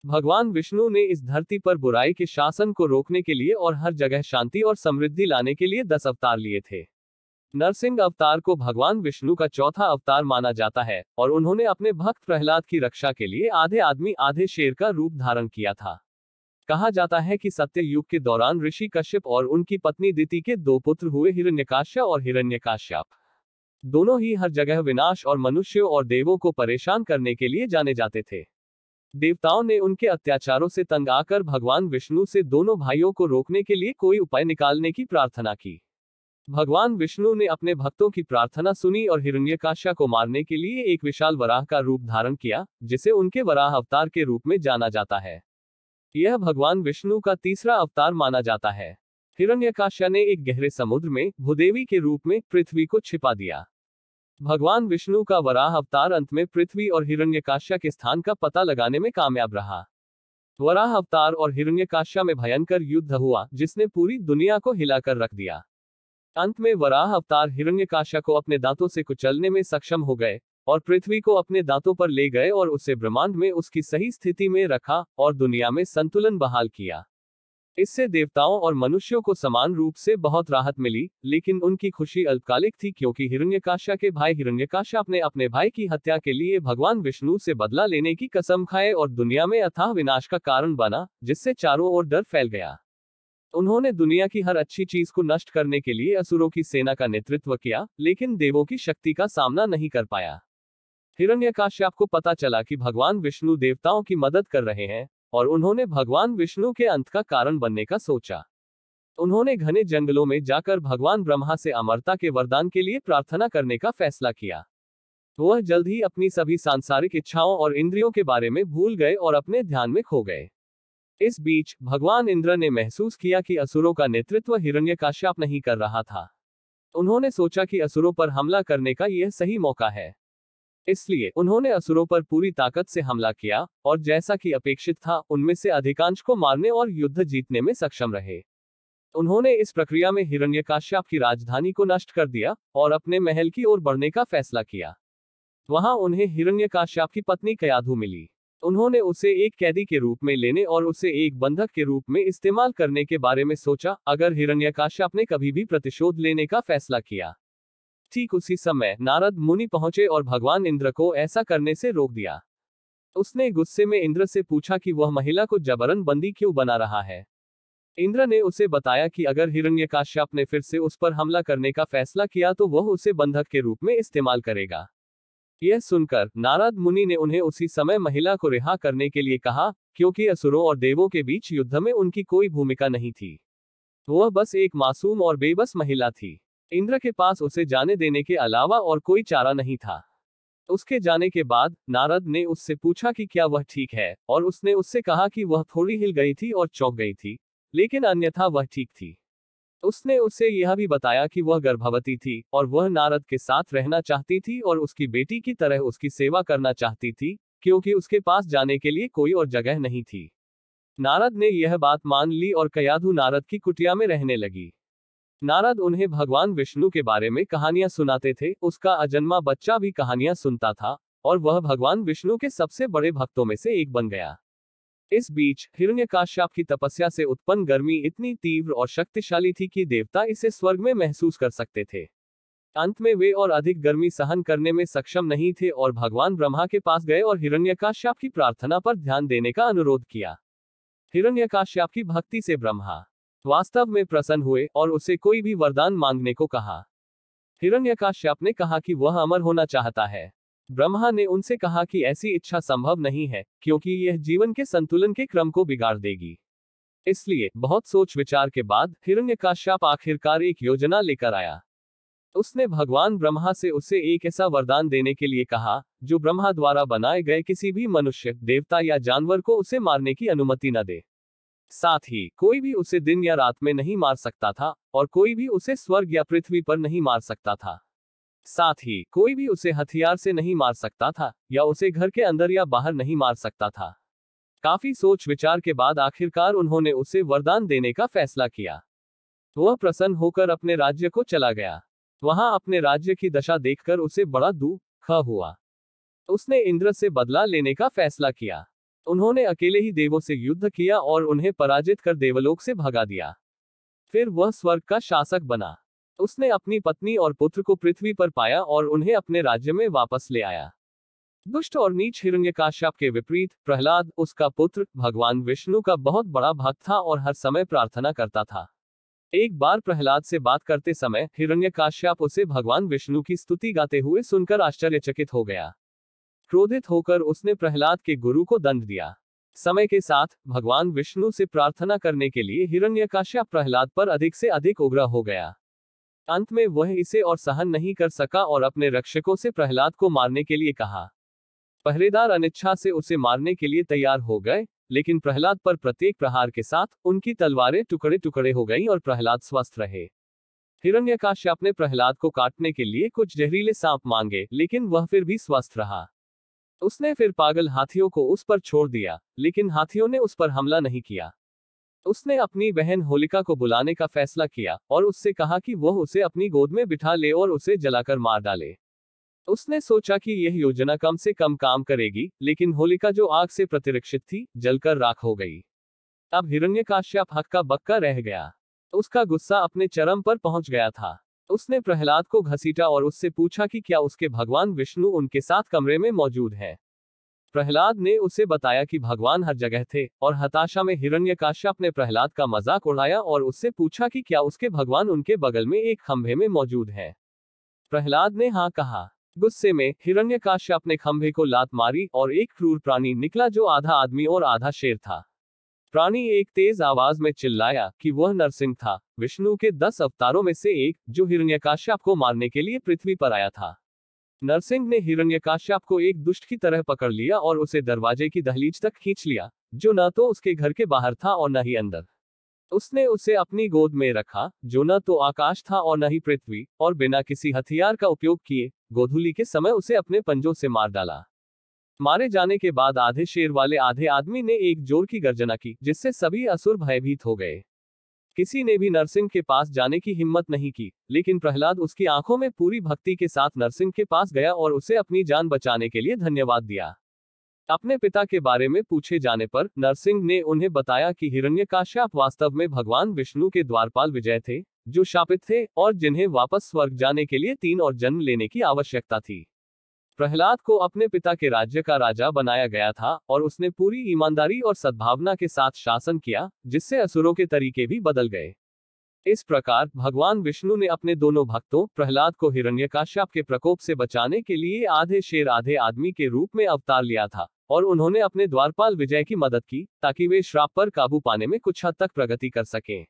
भगवान विष्णु ने इस धरती पर बुराई के शासन को रोकने के लिए और हर जगह शांति और समृद्धि लाने के लिए 10 अवतार लिए थे। नरसिंह अवतार को भगवान विष्णु का चौथा अवतार माना जाता है और उन्होंने अपने भक्त प्रहलाद की रक्षा के लिए आधे आदमी आधे शेर का रूप धारण किया था। कहा जाता है कि सत्य युग के दौरान ऋषि कश्यप और उनकी पत्नी दिति के 2 पुत्र हुए, हिरण्यकाश्य और हिरण्यकाश्यप। दोनों ही हर जगह विनाश और मनुष्यों और देवों को परेशान करने के लिए जाने जाते थे। देवताओं ने उनके अत्याचारों से तंग आकर भगवान विष्णु से दोनों भाइयों को रोकने के लिए कोई उपाय निकालने की प्रार्थना की। भगवान विष्णु ने अपने भक्तों की प्रार्थना सुनी और हिरण्यकाश्य को मारने के लिए एक विशाल वराह का रूप धारण किया, जिसे उनके वराह अवतार के रूप में जाना जाता है। यह भगवान विष्णु का तीसरा अवतार माना जाता है। हिरण्यकाश्य ने एक गहरे समुद्र में भूदेवी के रूप में पृथ्वी को छिपा दिया। भगवान विष्णु का वराह अवतार अंत में पृथ्वी और हिरण्यकाश्य के स्थान का पता लगाने में कामयाब रहा। वराह अवतार और हिरण्यकाश्य में भयंकर युद्ध हुआ, जिसने पूरी दुनिया को हिलाकर रख दिया। अंत में वराह अवतार हिरण्यकाश्य को अपने दांतों से कुचलने में सक्षम हो गए और पृथ्वी को अपने दांतों पर ले गए और उसे ब्रह्मांड में उसकी सही स्थिति में रखा और दुनिया में संतुलन बहाल किया। इससे देवताओं और मनुष्यों को समान रूप से बहुत राहत मिली, लेकिन उनकी खुशी अल्पकालिक थी, क्योंकि हिरण्यकाश्य के भाई हिरण्यकाश्यप ने अपने भाई की हत्या के लिए भगवान विष्णु से बदला लेने की कसम खाए और दुनिया में अथाह विनाश का कारण बना, जिससे चारों ओर डर फैल गया। उन्होंने दुनिया की हर अच्छी चीज को नष्ट करने के लिए असुरों की सेना का नेतृत्व किया, लेकिन देवों की शक्ति का सामना नहीं कर पाया। हिरण्यकाश्यप को पता चला कि भगवान विष्णु देवताओं की मदद कर रहे हैं और उन्होंने भगवान विष्णु के अंत का कारण बनने का सोचा। उन्होंने घने जंगलों में जाकर भगवान ब्रह्मा से अमरता के वरदान के लिए प्रार्थना करने का फैसला किया। वह जल्द ही अपनी सभी सांसारिक इच्छाओं और इंद्रियों के बारे में भूल गए और अपने ध्यान में खो गए। इस बीच भगवान इंद्र ने महसूस किया कि असुरों का नेतृत्व हिरण्यकाश्यप नहीं कर रहा था। उन्होंने सोचा कि असुरों पर हमला करने का यह सही मौका है। इसलिए उन्होंने असुरों पर पूरी ताकत से हमला किया और जैसा कि अपेक्षित था, उनमें से अधिकांश को मारने और युद्ध जीतने में सक्षम रहे। उन्होंने इस प्रक्रिया में हिरण्यकाश्यप की राजधानी को नष्ट कर दिया और अपने महल की ओर बढ़ने का फैसला किया। वहां उन्हें हिरण्यकाश्यप की पत्नी कयाधु मिली। उन्होंने उसे एक कैदी के रूप में लेने और उसे एक बंधक के रूप में इस्तेमाल करने के बारे में सोचा, अगर हिरण्यकाश्यप ने कभी भी प्रतिशोध लेने का फैसला किया। ठीक उसी समय नारद मुनि पहुंचे और भगवान इंद्र को ऐसा करने से रोक दिया। उसने गुस्से में इंद्र से पूछा कि वह महिला को जबरन बंदी क्यों बना रहा है। इंद्र ने उसे बताया कि अगर हिरण्यकाश्यप ने फिर से उस पर हमला करने का फैसला किया तो वह उसे बंधक के रूप में इस्तेमाल करेगा। यह सुनकर नारद मुनि ने उन्हें उसी समय महिला को रिहा करने के लिए कहा, क्योंकि असुरों और देवों के बीच युद्ध में उनकी कोई भूमिका नहीं थी। वह बस एक मासूम और बेबस महिला थी। इंद्र के पास उसे जाने देने के अलावा और कोई चारा नहीं था। उसके जाने के बाद नारद ने उससे पूछा कि क्या वह ठीक है, और उसने उससे कहा कि वह थोड़ी हिल गई थी और चौंक गई थी, लेकिन अन्यथा वह ठीक थी। उसने उसे यह भी बताया कि वह गर्भवती थी और वह नारद के साथ रहना चाहती थी और उसकी बेटी की तरह उसकी सेवा करना चाहती थी, क्योंकि उसके पास जाने के लिए कोई और जगह नहीं थी। नारद ने यह बात मान ली और कयाधु नारद की कुटिया में रहने लगी। नारद उन्हें भगवान विष्णु के बारे में कहानियां सुनाते थे। उसका अजन्मा बच्चा भी कहानियां सुनता था और वह भगवान विष्णु के सबसे बड़े भक्तों में से एक बन गया। इस बीच हिरण्यकाश्यप की तपस्या से उत्पन्न गर्मी इतनी तीव्र और शक्तिशाली थी कि देवता इसे स्वर्ग में महसूस कर सकते थे। अंत में वे और अधिक गर्मी सहन करने में सक्षम नहीं थे और भगवान ब्रह्मा के पास गए और हिरण्यकाश्यप की प्रार्थना पर ध्यान देने का अनुरोध किया। हिरण्यकाश्यप की भक्ति से ब्रह्मा वास्तव में प्रसन्न हुए और उसे कोई भी वरदान मांगने को कहा। हिरण्यकाश्यप ने कहा कि वह अमर होना चाहता है। ब्रह्मा ने उनसे कहा कि ऐसी इच्छा संभव नहीं है, क्योंकि यह जीवन के संतुलन के क्रम को बिगाड़ देगी। इसलिए बहुत सोच विचार के बाद हिरण्यकाश्यप आखिरकार एक योजना लेकर आया। उसने भगवान ब्रह्मा से उसे एक ऐसा वरदान देने के लिए कहा जो ब्रह्मा द्वारा बनाए गए किसी भी मनुष्य, देवता या जानवर को उसे मारने की अनुमति न दे। साथ ही कोई भी उसे दिन या रात में नहीं मार सकता था और कोई भी उसे स्वर्ग या पृथ्वी पर नहीं मार सकता था। साथ ही कोई भी उसे हथियार से नहीं मार सकता था या उसे घर के अंदर या बाहर नहीं मार सकता था। काफी सोच विचार के बाद आखिरकार उन्होंने उसे वरदान देने का फैसला किया। वह प्रसन्न होकर अपने राज्य को चला गया। वहां अपने राज्य की दशा देखकर उसे बड़ा दुख हुआ। उसने इंद्र से बदला लेने का फैसला किया। उन्होंने अकेले ही देवों से युद्ध किया और उन्हें पराजित कर देवलोक से भगा दिया। फिर वह स्वर्ग का शासक बना। उसने अपनी पत्नी और पुत्र को पृथ्वी पर पाया और उन्हें अपने राज्य में वापस ले आया। दुष्ट और नीच हिरण्यकाश्यप के विपरीत प्रहलाद, उसका पुत्र, भगवान विष्णु का बहुत बड़ा भक्त था और हर समय प्रार्थना करता था। एक बार प्रहलाद से बात करते समय हिरण्यकाश्यप उसे भगवान विष्णु की स्तुति गाते हुए सुनकर आश्चर्यचकित हो गया। क्रोधित होकर उसने प्रहलाद के गुरु को दंड दिया। समय के साथ भगवान विष्णु से प्रार्थना करने के लिए हिरण्यकाश्यप प्रहलाद पर अधिक से अधिक उग्र हो गया। अंत में वह इसे और सहन नहीं कर सका और अपने रक्षकों से प्रहलाद को मारने के लिए कहा। पहरेदार अनिच्छा से उसे मारने के लिए तैयार हो गए, लेकिन प्रहलाद पर प्रत्येक प्रहार के साथ उनकी तलवारें टुकड़े टुकड़े हो गईं और प्रहलाद स्वस्थ रहे। हिरण्यकाश्यप ने प्रहलाद को काटने के लिए कुछ जहरीले सांप मांगे, लेकिन वह फिर भी स्वस्थ रहा। उसने फिर पागल हाथियों को उस पर छोड़ दिया, लेकिन हाथियों ने उस पर हमला नहीं किया। उसने अपनी बहन होलिका को बुलाने का फैसला किया और उससे कहा कि वह उसे अपनी गोद में बिठा ले और उसे जलाकर मार डाले। उसने सोचा कि यह योजना कम से कम काम करेगी, लेकिन होलिका जो आग से प्रतिरक्षित थी, जलकर राख हो गई। अब हिरण्यकाश्यप हक्का बक्का रह गया। उसका गुस्सा अपने चरम पर पहुंच गया था। उसने प्रहलाद को घसीटा और उससे पूछा कि क्या उसके भगवान विष्णु उनके साथ कमरे में मौजूद हैं। प्रहलाद ने उसे बताया कि भगवान हर जगह थे, और हताशा में हिरण्यकाश्यप ने प्रहलाद का मजाक उड़ाया और उससे पूछा कि क्या उसके भगवान उनके बगल में एक खंभे में मौजूद हैं। प्रहलाद ने हाँ कहा। गुस्से में हिरण्यकाश्यप ने खंभे को लात मारी और एक क्रूर प्राणी निकला जो आधा आदमी और आधा शेर था। प्राणी एक तेज आवाज में चिल्लाया कि वह नरसिंह था, विष्णु के 10 अवतारों में से एक, जो हिरण्यकाश्यप को मारने के लिए पृथ्वी पर आया था। नरसिंह ने हिरण्यकाश्यप को एक दुष्ट की तरह पकड़ लिया और उसे दरवाजे की दहलीज तक खींच लिया, जो न तो उसके घर के बाहर था और न ही अंदर। उसने उसे अपनी गोद में रखा, जो न तो आकाश था और न ही पृथ्वी, और बिना किसी हथियार का उपयोग किए गोधूलि के समय उसे अपने पंजों से मार डाला। मारे जाने के बाद आधे शेर वाले आधे आदमी ने एक जोर की गर्जना की, जिससे सभी असुर भयभीत हो गए। किसी ने भी नरसिंह के पास जाने की हिम्मत नहीं की, लेकिन प्रहलाद उसकी आंखों में पूरी भक्ति के साथ नरसिंह के पास गया और उसे अपनी जान बचाने के लिए धन्यवाद दिया। अपने पिता के बारे में पूछे जाने पर नरसिंह ने उन्हें बताया कि हिरण्यकाश्यप वास्तव में भगवान विष्णु के द्वारपाल विजय थे, जो शापित थे और जिन्हें वापस स्वर्ग जाने के लिए 3 और जन्म लेने की आवश्यकता थी। प्रहलाद को अपने पिता के राज्य का राजा बनाया गया था और उसने पूरी ईमानदारी और सद्भावना के साथ शासन किया, जिससे असुरों के तरीके भी बदल गए। इस प्रकार भगवान विष्णु ने अपने दोनों भक्तों प्रहलाद को हिरण्यकाश्यप के प्रकोप से बचाने के लिए आधे शेर आधे आदमी के रूप में अवतार लिया था, और उन्होंने अपने द्वारपाल विजय की मदद की, ताकि वे श्राप पर काबू पाने में कुछ हद तक प्रगति कर सकें।